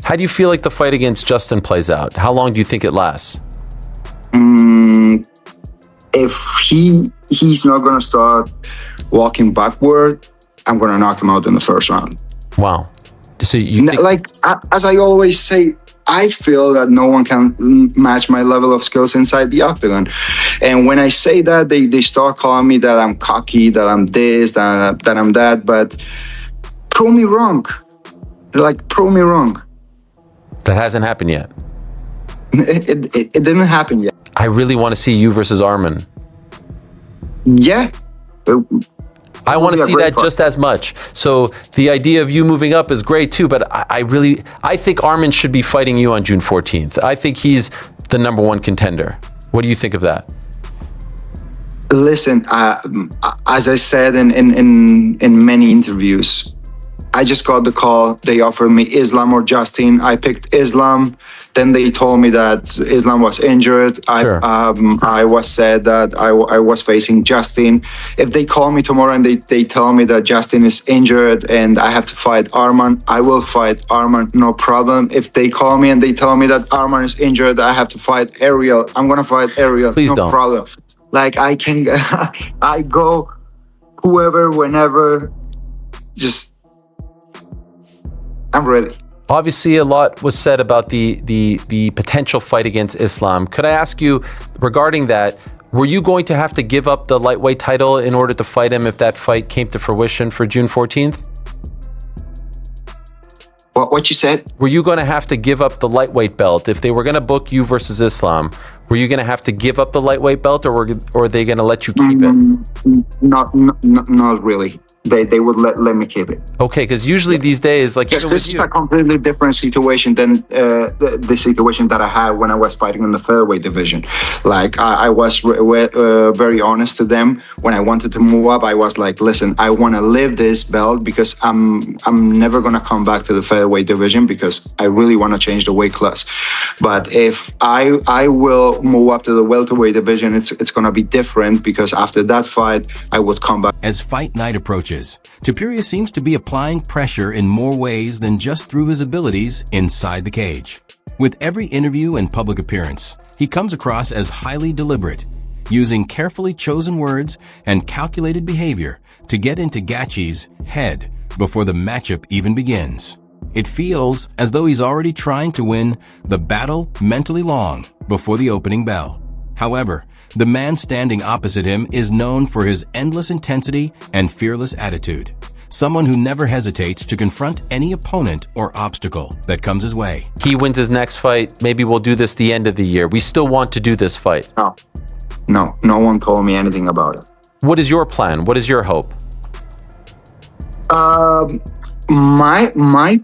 How do you feel like the fight against Justin plays out? How long do you think it lasts? If he's not gonna start walking backward, I'm gonna knock him out in the first round. Wow. So you think, like, as I always say, I feel that no one can match my level of skills inside the octagon. And when I say that, they start calling me that I'm cocky, that I'm this, that I'm that. But prove me wrong. Like, prove me wrong. that hasn't happened yet? It didn't happen yet. I really want to see you versus Arman. Yeah. I want to see that just as much. So the idea of you moving up is great too, but I think Arman should be fighting you on June 14th. I think he's the #1 contender. What do you think of that? Listen, as I said in many interviews, I just got the call. They offered me Islam or Justin. I picked Islam. Then they told me that Islam was injured. Sure. I was said that I was facing Justin. If they call me tomorrow and they tell me that Justin is injured and I have to fight Arman, I will fight Arman, no problem. If they call me and they tell me that Arman is injured, I have to fight Ariel, I'm gonna fight Ariel. Please no don't. problem. Like, I can, I go whoever, whenever, just, I'm ready. Obviously, a lot was said about the potential fight against Islam. Could I ask you, regarding that, were you going to have to give up the lightweight title in order to fight him if that fight came to fruition for June 14th? What you said? Were you going to have to give up the lightweight belt if they were going to book you versus Islam? Were you going to have to give up the lightweight belt, or are they going to let you keep it? Not really. They would let me keep it. Okay, because usually these days, like, this is a completely different situation than the situation that I had when I was fighting in the featherweight division. Like, I was very honest to them when I wanted to move up. I was like, listen, I want to live this belt because I'm never gonna come back to the featherweight division because I really want to change the weight class. But if I will move up to the welterweight division, it's gonna be different because after that fight, I would come back. As fight night approaches, Topuria seems to be applying pressure in more ways than just through his abilities inside the cage. With every interview and public appearance, he comes across as highly deliberate, using carefully chosen words and calculated behavior to get into Gaethje's head before the matchup even begins. It feels as though he's already trying to win the battle mentally long before the opening bell. However, the man standing opposite him is known for his endless intensity and fearless attitude. Someone who never hesitates to confront any opponent or obstacle that comes his way. He wins his next fight. Maybe we'll do this the end of the year. We still want to do this fight. No one told me anything about it. What is your plan? What is your hope? My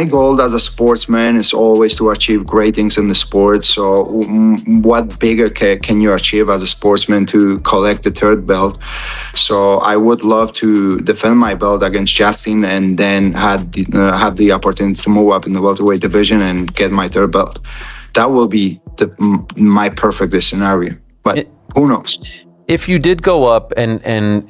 goal as a sportsman is always to achieve great things in the sport. So what bigger can you achieve as a sportsman to collect the third belt? So I would love to defend my belt against Justin and then have the opportunity to move up in the welterweight division and get my third belt. That will be my perfect scenario. But who knows? If you did go up and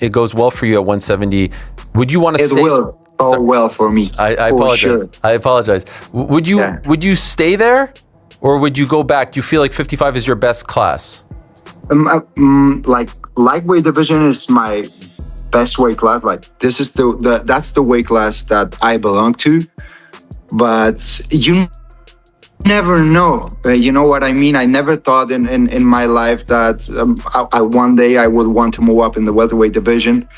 it goes well for you at 170, would you want to stay? It will. Oh, well for me. I apologize. Sure. I apologize. Would you stay there, or would you go back? Do you feel like 55 is your best class? Like, lightweight division is my best weight class. Like, this is that's the weight class that I belong to. But you never know. You know what I mean? I never thought in my life that one day I would want to move up in the welterweight division.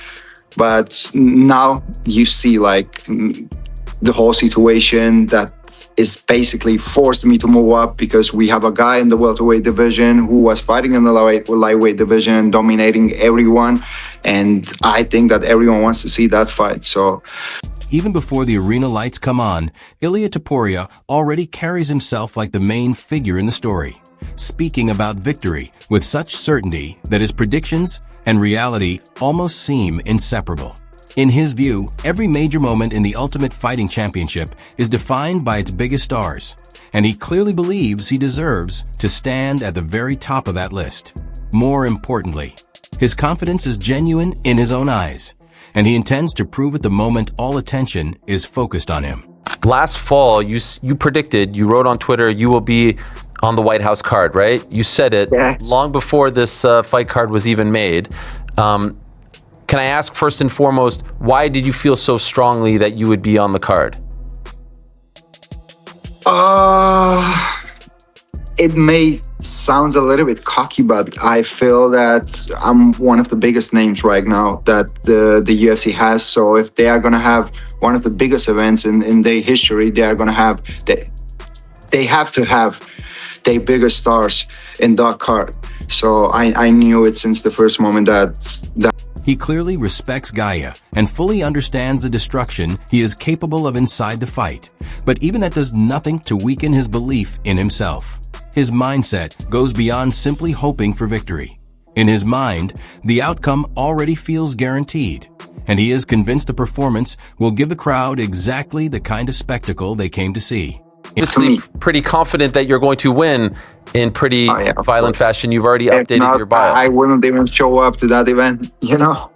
But now you see, like, the whole situation that is basically forced me to move up because we have a guy in the welterweight division who was fighting in the lightweight division, dominating everyone. And I think that everyone wants to see that fight. So even before the arena lights come on, Ilia Topuria already carries himself like the main figure in the story, speaking about victory with such certainty that his predictions and reality almost seem inseparable. In his view, every major moment in the Ultimate Fighting Championship is defined by its biggest stars, and he clearly believes he deserves to stand at the very top of that list. More importantly, his confidence is genuine in his own eyes, and he intends to prove it the moment all attention is focused on him. Last fall, you predicted, you wrote on Twitter, you will be on the White House card, right? You said it long before this fight card was even made. Can I ask first and foremost, why did you feel so strongly that you would be on the card? It may sound a little bit cocky, but I feel that I'm one of the biggest names right now that the UFC has. So if they are going to have one of the biggest events in their history, they are going to have, they have to have their biggest stars in that card. So I knew it since the first moment that he clearly respects Gaethje and fully understands the destruction he is capable of inside the fight. But even that does nothing to weaken his belief in himself. His mindset goes beyond simply hoping for victory. In his mind, the outcome already feels guaranteed, and he is convinced the performance will give the crowd exactly the kind of spectacle they came to see. Obviously, pretty confident that you're going to win in pretty violent fashion. You've already updated your bio. I wouldn't even show up to that event, you know.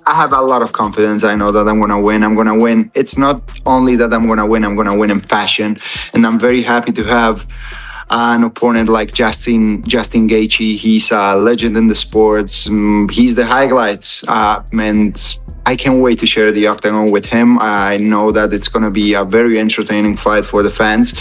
I have a lot of confidence. I know that I'm going to win. I'm going to win. It's not only that I'm going to win in fashion. And I'm very happy to have an opponent like Justin Gaethje. He's a legend in the sports. He's the highlights. And I can't wait to share the octagon with him. I know that it's going to be a very entertaining fight for the fans.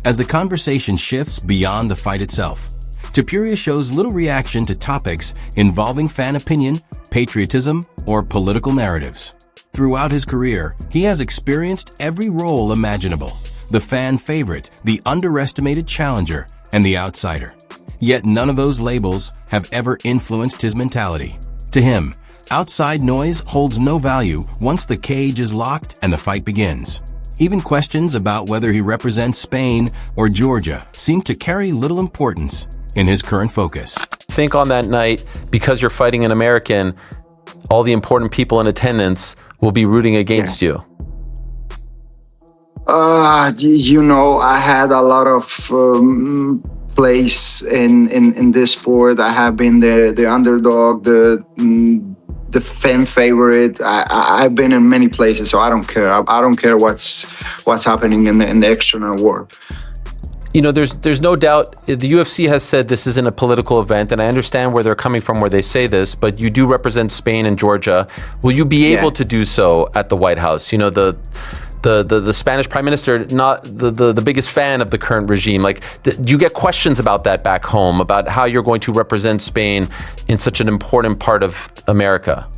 As the conversation shifts beyond the fight itself, Topuria shows little reaction to topics involving fan opinion, patriotism, or political narratives. Throughout his career, he has experienced every role imaginable: the fan favorite, the underestimated challenger, and the outsider. Yet none of those labels have ever influenced his mentality. To him, outside noise holds no value once the cage is locked and the fight begins. Even questions about whether he represents Spain or Georgia seem to carry little importance in his current focus. I think on that night, because you're fighting an American, all the important people in attendance will be rooting against you. You know, I had a lot of place in this sport. I have been the underdog, the fan favorite. I've been in many places, so I don't care. I don't care what's happening in the external world. You know, there's no doubt the UFC has said this isn't a political event, and I understand where they're coming from where they say this, but you do represent Spain and Georgia. Will you be able to do so at the White House? You know, the Spanish Prime Minister, not the biggest fan of the current regime. Like, do you get questions about that back home, about how you're going to represent Spain in such an important part of America?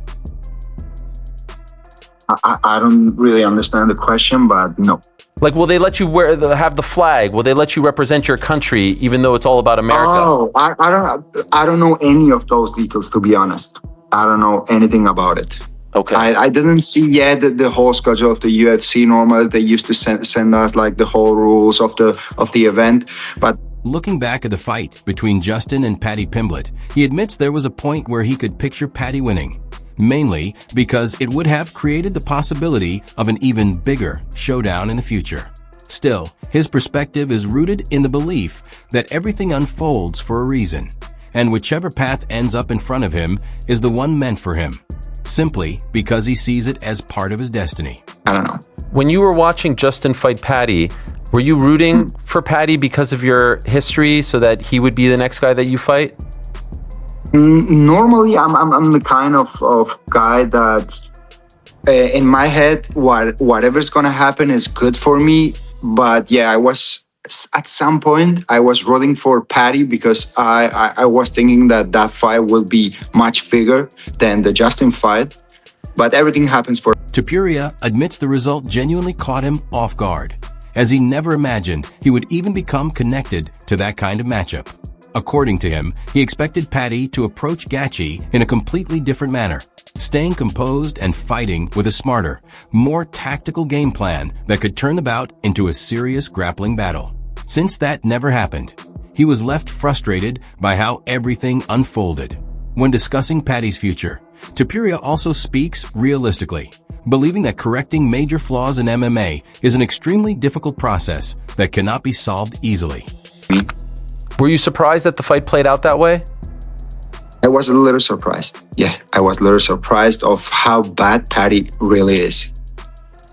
I don't really understand the question, but no. Like, will they let you have the flag? Will they let you represent your country, even though it's all about America? Oh, I don't know any of those details, to be honest. I don't know anything about it. Okay. I didn't see yet the whole schedule of the UFC. Normally, they used to send us like the whole rules of the event, but. Looking back at the fight between Justin and Paddy Pimblett, he admits there was a point where he could picture Paddy winning, mainly because it would have created the possibility of an even bigger showdown in the future. Still, his perspective is rooted in the belief that everything unfolds for a reason, and whichever path ends up in front of him is the one meant for him, simply because he sees it as part of his destiny. I don't know. When you were watching Justin fight Paddy, were you rooting for Paddy because of your history so that he would be the next guy that you fight? Normally, I'm the kind of guy that in my head, whatever's going to happen is good for me. But yeah, at some point, I was rooting for Paddy because I was thinking that fight would be much bigger than the Justin fight. But everything happens for... Topuria admits the result genuinely caught him off guard, as he never imagined he would even become connected to that kind of matchup. According to him, he expected Paddy to approach Gaethje in a completely different manner, staying composed and fighting with a smarter, more tactical game plan that could turn the bout into a serious grappling battle. Since that never happened, he was left frustrated by how everything unfolded. When discussing Paddy's future, Topuria also speaks realistically, believing that correcting major flaws in MMA is an extremely difficult process that cannot be solved easily. Were you surprised that the fight played out that way? I was a little surprised. Yeah, I was a little surprised of how bad Paddy really is.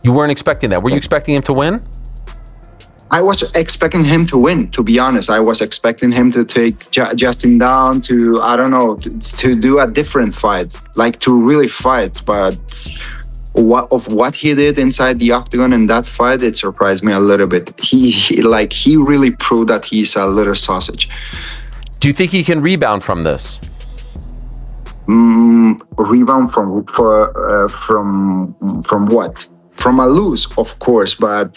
You weren't expecting that. Were you expecting him to win? I was expecting him to win, to be honest. I was expecting him to take Justin down, to, I don't know, to do a different fight, like to really fight. But what he did inside the octagon in that fight, it surprised me a little bit. He really proved that he's a little sausage. Do you think he can rebound from this? Rebound from what? From a lose, of course, but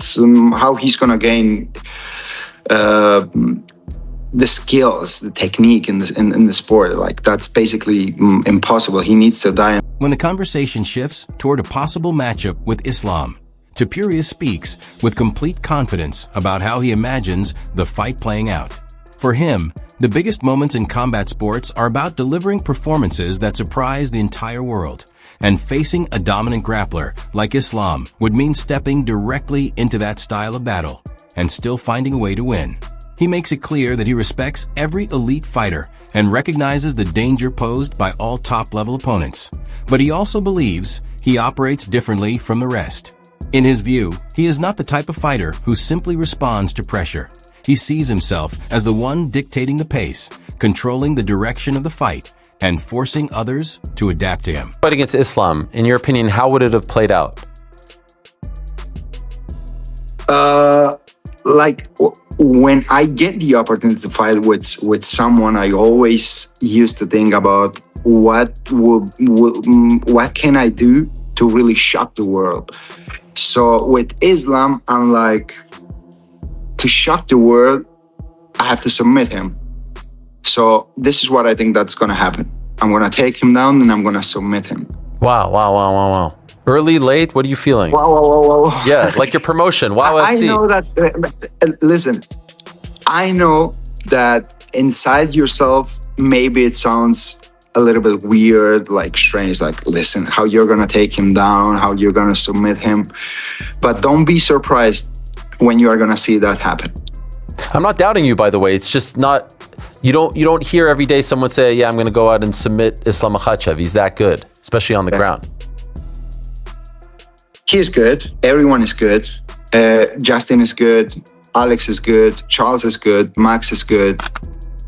how he's gonna gain the skills, the technique in the sport, like that's basically impossible. He needs to die. When the conversation shifts toward a possible matchup with Islam, Topuria speaks with complete confidence about how he imagines the fight playing out. For him, the biggest moments in combat sports are about delivering performances that surprise the entire world. And facing a dominant grappler like Islam would mean stepping directly into that style of battle and still finding a way to win. He makes it clear that he respects every elite fighter and recognizes the danger posed by all top-level opponents. But he also believes he operates differently from the rest. In his view, he is not the type of fighter who simply responds to pressure. He sees himself as the one dictating the pace, controlling the direction of the fight, and forcing others to adapt to him. Fight against Islam, in your opinion, how would it have played out? When I get the opportunity to fight with someone, I always used to think about what can I do to really shock the world. So with Islam, I'm like, to shock the world, I have to submit him. So this is what I think that's gonna happen. I'm gonna take him down and I'm gonna submit him. Wow. Early, late, what are you feeling? Wow. Yeah, like your promotion. Wow, I FC. know that, listen, I know that inside yourself, maybe it sounds a little bit weird, like strange, like, listen, how you're gonna take him down, how you're gonna submit him. But don't be surprised when you are gonna see that happen. I'm not doubting you, by the way. It's just not, you don't hear every day someone say, yeah, I'm gonna go out and submit Islam Makhachev. He's that good, especially on the ground. He's good. Everyone is good. Justin is good. Alex is good. Charles is good. Max is good.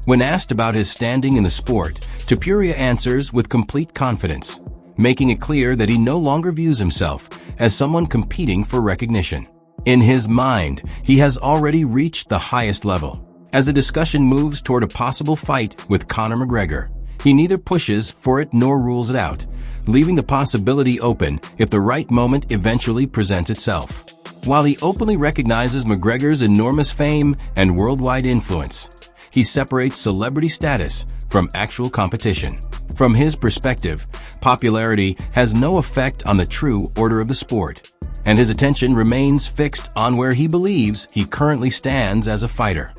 When asked about his standing in the sport, Topuria answers with complete confidence, making it clear that he no longer views himself as someone competing for recognition. In his mind, he has already reached the highest level. As the discussion moves toward a possible fight with Conor McGregor, he neither pushes for it nor rules it out, leaving the possibility open if the right moment eventually presents itself. While he openly recognizes McGregor's enormous fame and worldwide influence, he separates celebrity status from actual competition. From his perspective, popularity has no effect on the true order of the sport, and his attention remains fixed on where he believes he currently stands as a fighter.